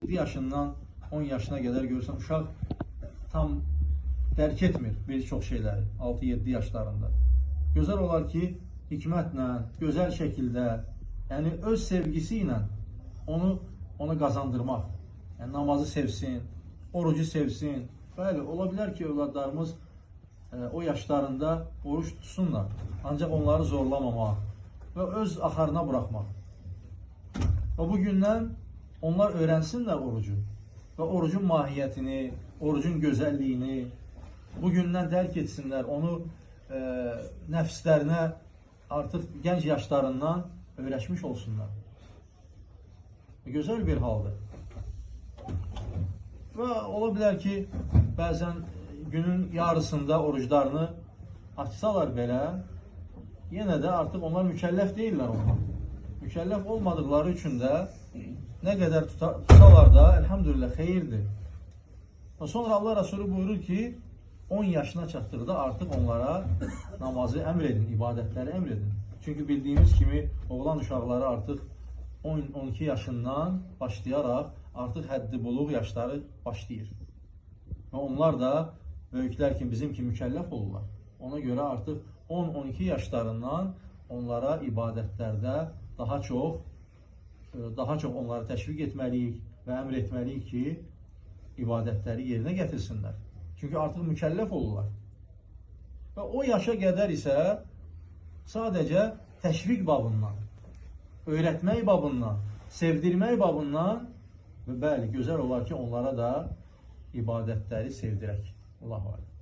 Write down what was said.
7 yaşından 10 yaşına kadar görürsən, uşaq tam dərk etmir bir çox şeyləri 6-7 yaşlarında. Gözəl olar ki, hikmətlə, gözəl şəkildə, yəni öz sevgisi ilə ona qazandırmaq. Yəni namazı sevsin, orucu sevsin. Bəli, ola bilər ki, övladlarımız o yaşlarında oruç tutsunlar. Ancaq onları zorlamamaq və öz axarına buraxmaq. Və bu gündən onlar öyrənsinlər orucu və orucun mahiyyətini, orucun gözəlliyini bu gündən dərk etsinlər, onu nəfslərinə artıq gənc yaşlarından öyrəşmiş olsunlar. Gözəl bir haldır. Və ola bilər ki, bəzən günün yarısında oruclarını açsalar belə, yenə də artıq onlar mükəlləf deyirlər onlar. Mükəlləf olmadıkları üçün də nə qədər tutsalar da, elhamdülillah, xeyirdir. Və sonra Allah Resulü buyurur ki, 10 yaşına çatdıqda artıq onlara namazı əmr edin, ibadətləri əmr edin. Çünki bildiyimiz kimi oğlan uşaqları artıq 10-12 yaşından başlayaraq artıq həddi buluğ yaşları başlayır. Və onlar da böyüklər kimi, bizim kimi mükəlləf olurlar. Ona görə artıq 10-12 yaşlarından onlara ibadətlərdə daha çox onları təşviq etməliyik və əmr etməliyik ki, ibadətləri yerinə gətirsinlər. Çünki artıq mükəlləf olurlar. Və o yaşa qədər isə sadəcə təşviq babından, öyrətmək babından, sevdirmək babından və bəli, gözəl olar ki, onlara da ibadətləri sevdirək. Allahu aləm.